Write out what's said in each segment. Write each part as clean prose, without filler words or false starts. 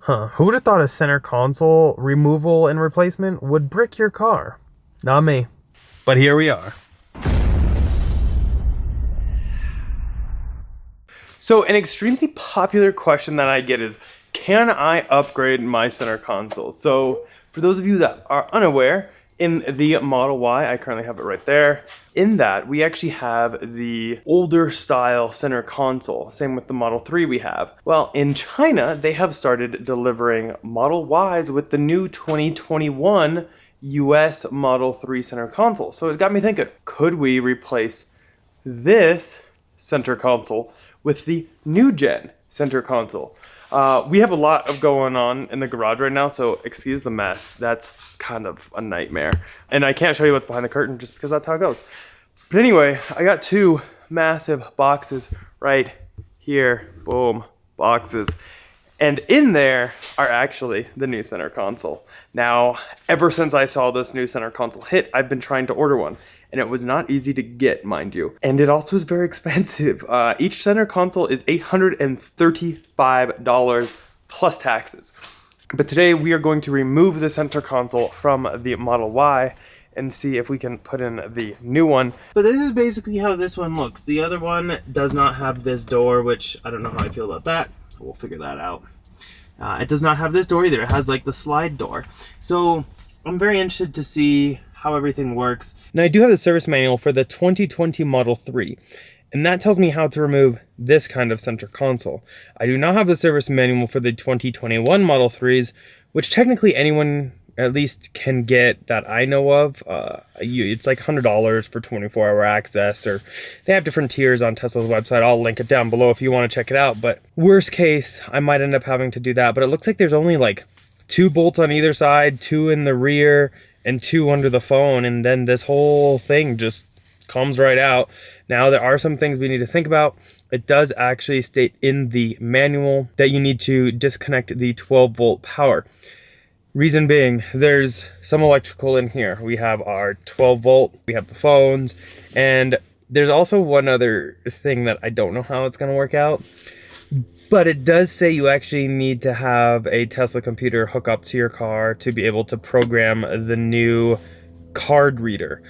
Huh, who would have thought a center console removal and replacement would brick your car? Not me. But here we are. So an extremely popular question that I get is, can I upgrade my center console? So for those of you that are unaware, in the Model Y, I currently have it right there. In that, we actually have the older style center console. Same with the Model 3 we have. Well, in China, they have started delivering Model Ys with the new 2021 US Model 3 center console. So it got me thinking, could we replace this center console with the new gen center console? We have a lot of going on in the garage right now, so excuse the mess. That's kind of a nightmare. And I can't show you what's behind the curtain just because that's how it goes. But anyway, I got two massive boxes right here. Boom, boxes. And in there are actually the new center console. Now, ever since I saw this new center console hit, I've been trying to order one. And it was not easy to get, mind you. And it also is very expensive. Each center console is $835 plus taxes. But today we are going to remove the center console from the Model Y and see if we can put in the new one. But this is basically how this one looks. The other one does not have this door, which I don't know how I feel about that. We'll figure that out. It does not have this door either. It has like the slide door. So I'm very interested to see how everything works. Now I do have the service manual for the 2020 Model 3, and that tells me how to remove this kind of center console. I do not have the service manual for the 2021 Model 3s, which technically anyone at least can get that I know of. It's like $100 for 24-hour access, or they have different tiers on Tesla's website. I'll link it down below if you want to check it out. But worst case, I might end up having to do that. But it looks like there's only like 2 bolts on either side, 2 in the rear, and 2 under the phone, and then this whole thing just comes right out. Now, there are some things we need to think about. It does actually state in the manual that you need to disconnect the 12-volt power. Reason being, there's some electrical in here. We have our 12-volt, we have the phones, and there's also one other thing that I don't know how it's going to work out. But it does say you actually need to have a Tesla computer hook up to your car to be able to program the new card reader.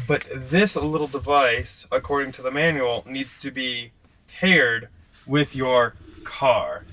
But this little device, according to the manual, needs to be paired with your car.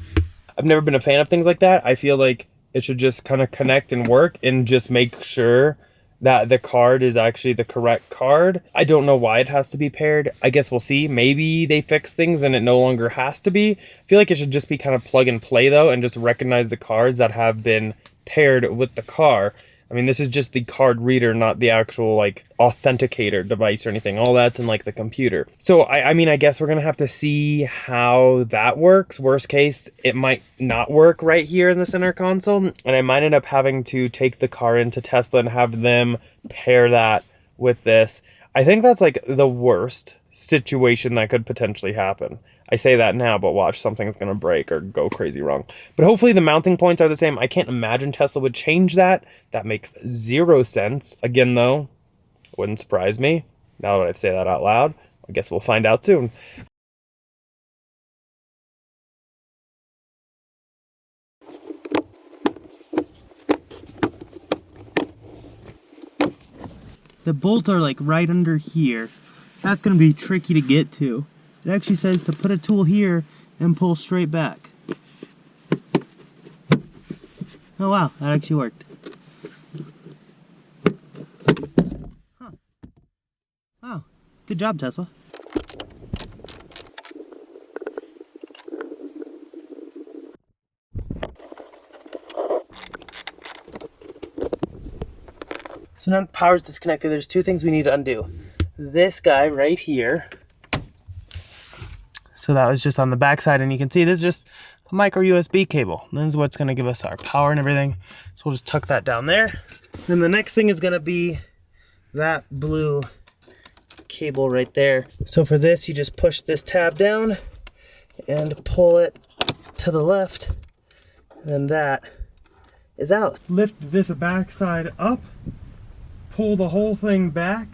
I've never been a fan of things like that. I feel like it should just kind of connect and work and just make sure that the card is actually the correct card. I don't know why it has to be paired. I guess we'll see. Maybe they fix things and it no longer has to be. I feel like it should just be kind of plug and play though, and just recognize the cards that have been paired with the car. I mean, this is just the card reader, not the actual like authenticator device or anything. All that's in like the computer. So I mean, I guess we're gonna have to see how that works. Worst case, it might not work right here in the center console, and I might end up having to take the car into Tesla and have them pair that with this. I think that's like the worst situation that could potentially happen. I say that now, but watch, something's going to break or go crazy wrong. But hopefully the mounting points are the same. I can't imagine Tesla would change that. That makes 0 sense. Again, though, wouldn't surprise me. Now that I say that out loud, I guess we'll find out soon. The bolts are like right under here. That's going to be tricky to get to. It actually says to put a tool here and pull straight back. Oh wow, that actually worked. Huh. Wow, good job, Tesla. So now the power's disconnected. There's 2 things we need to undo. This guy right here. So that was just on the back side, and you can see this is just a micro USB cable. This is what's gonna give us our power and everything. So we'll just tuck that down there. Then the next thing is gonna be that blue cable right there. So for this, you just push this tab down and pull it to the left, and that is out. Lift this back side up, pull the whole thing back.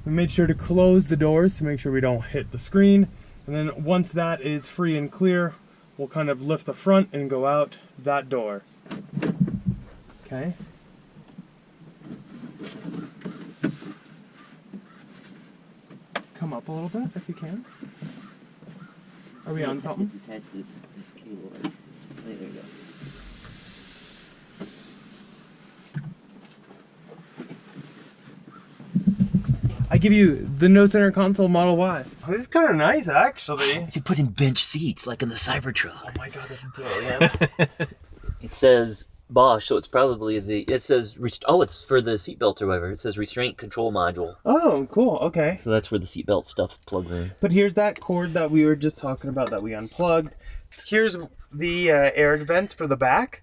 We made sure to close the doors to make sure we don't hit the screen. And then once that is free and clear, will kind of lift the front and go out that door. Okay. Come up a little bit if you can. Are we on something? It's attached to this cable. Right? There you go. I give you the no center console Model Y. This is kind of nice, actually. You can put in bench seats like in the Cybertruck. Oh my god, that's brilliant. It says Bosch, so it's probably it says, it's for the seatbelt or whatever. It says restraint control module. Oh, cool, okay. So that's where the seatbelt stuff plugs in. But here's that cord that we were just talking about that we unplugged. Here's the air vents for the back.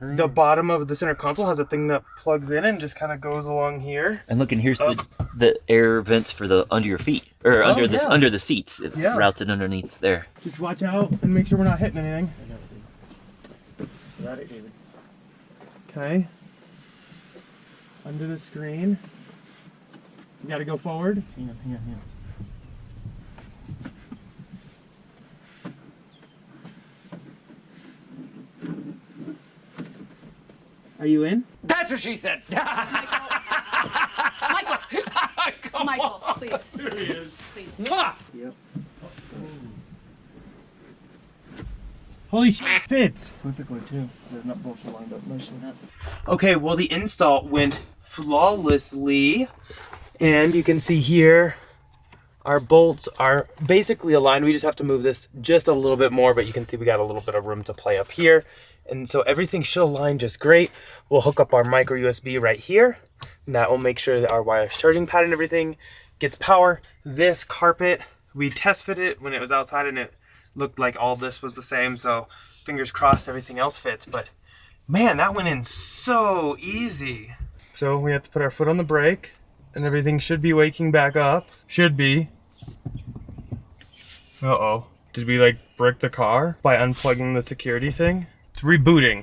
The bottom of the center console has a thing that plugs in and just kind of goes along here. And look, and here's the air vents for the under your feet, or under the seats. It routes it underneath there. Just watch out and make sure we're not hitting anything. Got it, David. Okay. Under the screen. You gotta go forward. Hang on. Are you in? That's what she said. Michael, please. Please. Mwah! Yep. Holy shit, fits! Perfectly too. The nut bolts are lined up nicely. Okay, well the install went flawlessly. And you can see here, our bolts are basically aligned. We just have to move this just a little bit more, but you can see we got a little bit of room to play up here. And so everything should align just great. We'll hook up our micro USB right here. And that will make sure that our wireless charging pad and everything gets power. This carpet, we test fit it when it was outside and it looked like all this was the same. So fingers crossed everything else fits. But man, that went in so easy. So we have to put our foot on the brake and everything should be waking back up. Should be. Uh-oh. Did we like brick the car by unplugging the security thing? It's rebooting.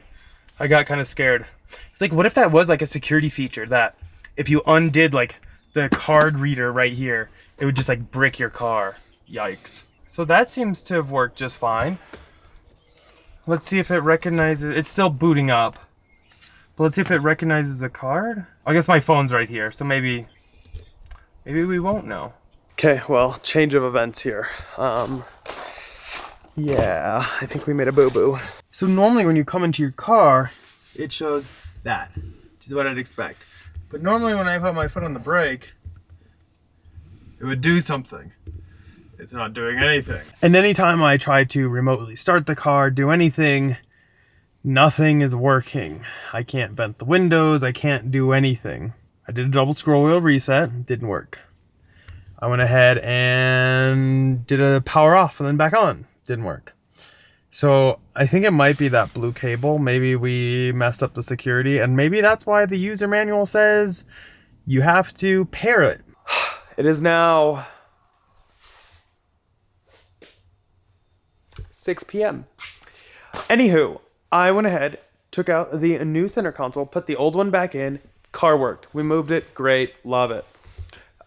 I got kind of scared. It's like, what if that was like a security feature that if you undid like the card reader right here, it would just like brick your car. Yikes. So that seems to have worked just fine. Let's see if it recognizes, it's still booting up. But let's see if it recognizes a card. I guess my phone's right here, so maybe we won't know. Okay, well, change of events here. Yeah, I think we made a boo-boo. So normally when you come into your car, it shows that, which is what I'd expect. But normally when I put my foot on the brake, it would do something. It's not doing anything. And anytime I try to remotely start the car, do anything, nothing is working. I can't vent the windows, I can't do anything. I did a double scroll wheel reset, didn't work. I went ahead and did a power off and then back on, didn't work. So I think it might be that blue cable. Maybe we messed up the security and maybe that's why the user manual says you have to pair it. It is now 6 p.m. Anywho, I went ahead, took out the new center console, put the old one back in, car worked. We moved it, great, love it.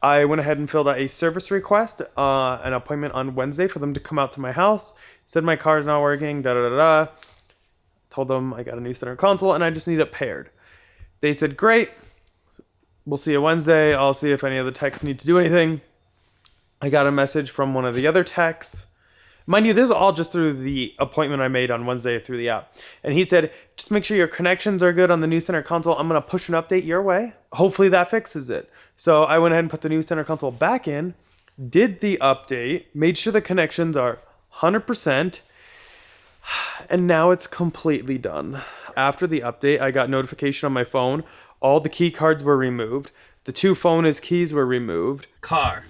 I went ahead and filled out a service request, an appointment on Wednesday for them to come out to my house. Said my car is not working, da-da-da-da. Told them I got a new center console and I just need it paired. They said, great, we'll see you Wednesday. I'll see if any of the techs need to do anything. I got a message from one of the other techs. Mind you, this is all just through the appointment I made on Wednesday through the app. And he said, just make sure your connections are good on the new center console. I'm going to push an update your way. Hopefully that fixes it. So I went ahead and put the new center console back in, did the update, made sure the connections are 100%, and now it's completely done. After the update, I got notification on my phone. All the key cards were removed. The 2 phone as keys were removed. Car.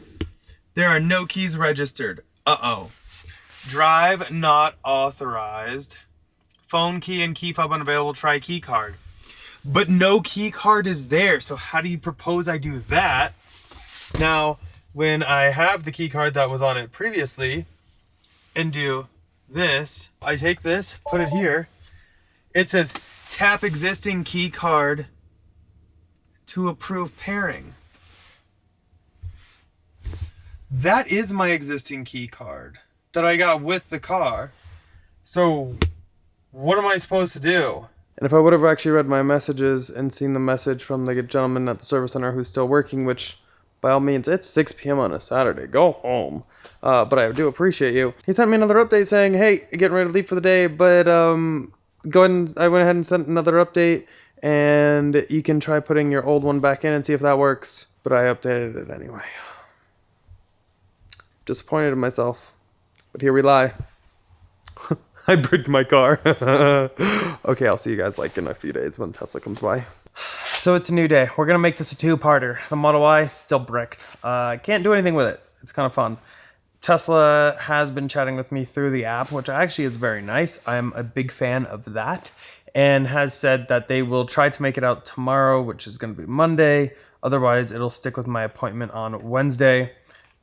There are no keys registered. Uh-oh. Drive not authorized. Phone key and key fob unavailable. Try key card. But no key card is there. So how do you propose I do that? Now, when I have the key card that was on it previously and do this, I take this, put it here. It says tap existing key card to approve pairing. That is my existing key card that I got with the car. So, what am I supposed to do? And if I would have actually read my messages and seen the message from the gentleman at the service center who's still working, which by all means, it's 6 p.m. on a Saturday. Go home. But I do appreciate you. He sent me another update saying, hey, getting ready to leave for the day, but go ahead and I went ahead and sent another update, and you can try putting your old one back in and see if that works. But I updated it anyway. Disappointed in myself. But here we lie. I bricked my car. Okay, I'll see you guys like in a few days when Tesla comes by. So it's a new day. We're gonna make this a two-parter. The Model Y still bricked. Can't do anything with it. It's kind of fun. Tesla has been chatting with me through the app, which actually is very nice. I'm a big fan of that, and has said that they will try to make it out tomorrow, which is going to be Monday. Otherwise, it'll stick with my appointment on Wednesday.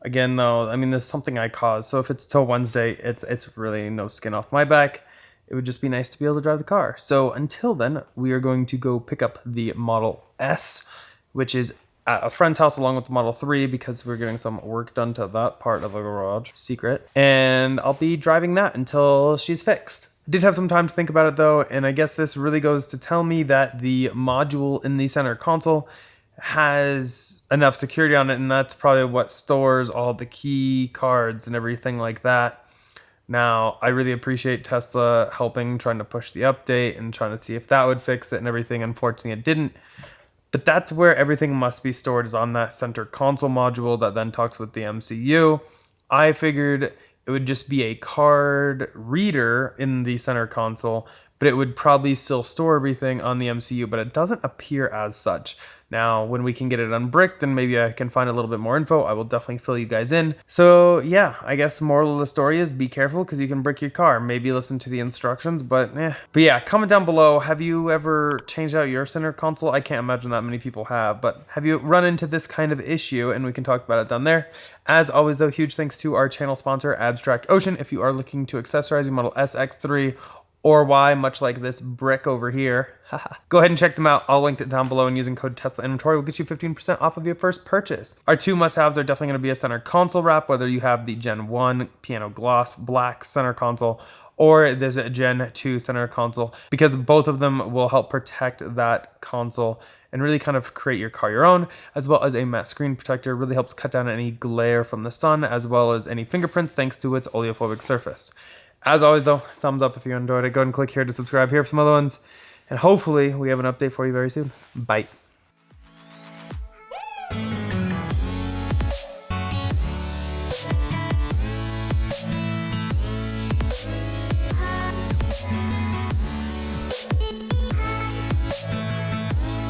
Again, though, I mean, there's something I caused, so if it's till Wednesday, it's really no skin off my back. It would just be nice to be able to drive the car. So until then, we are going to go pick up the Model S, which is at a friend's house along with the Model 3 because we're getting some work done to that part of the garage. Secret. And I'll be driving that until she's fixed. I did have some time to think about it though, and I guess this really goes to tell me that the module in the center console has enough security on it, and that's probably what stores all the key cards and everything like that. Now, I really appreciate Tesla helping, trying to push the update and trying to see if that would fix it and everything. Unfortunately, it didn't. But that's where everything must be stored, is on that center console module that then talks with the MCU. I figured it would just be a card reader in the center console, but it would probably still store everything on the MCU, but it doesn't appear as such. Now, when we can get it unbricked, then maybe I can find a little bit more info. I will definitely fill you guys in. So yeah, I guess the moral of the story is be careful because you can brick your car. Maybe listen to the instructions, but yeah, comment down below. Have you ever changed out your center console? I can't imagine that many people have, but have you run into this kind of issue? And we can talk about it down there. As always though, huge thanks to our channel sponsor, Abstract Ocean. If you are looking to accessorize your Model S, X3, or Y, much like this brick over here, go ahead and check them out. I'll link it down below, and using code Tesla Inventory will get you 15% off of your first purchase. Our two must-haves are definitely going to be a center console wrap, whether you have the Gen 1 piano gloss black center console, or there's a Gen 2 center console, because both of them will help protect that console and really kind of create your car your own, as well as a matte screen protector. Really helps cut down any glare from the sun, as well as any fingerprints, thanks to its oleophobic surface. As always though, thumbs up if you enjoyed it. Go ahead and click here to subscribe here for some other ones. And hopefully we have an update for you very soon. Bye.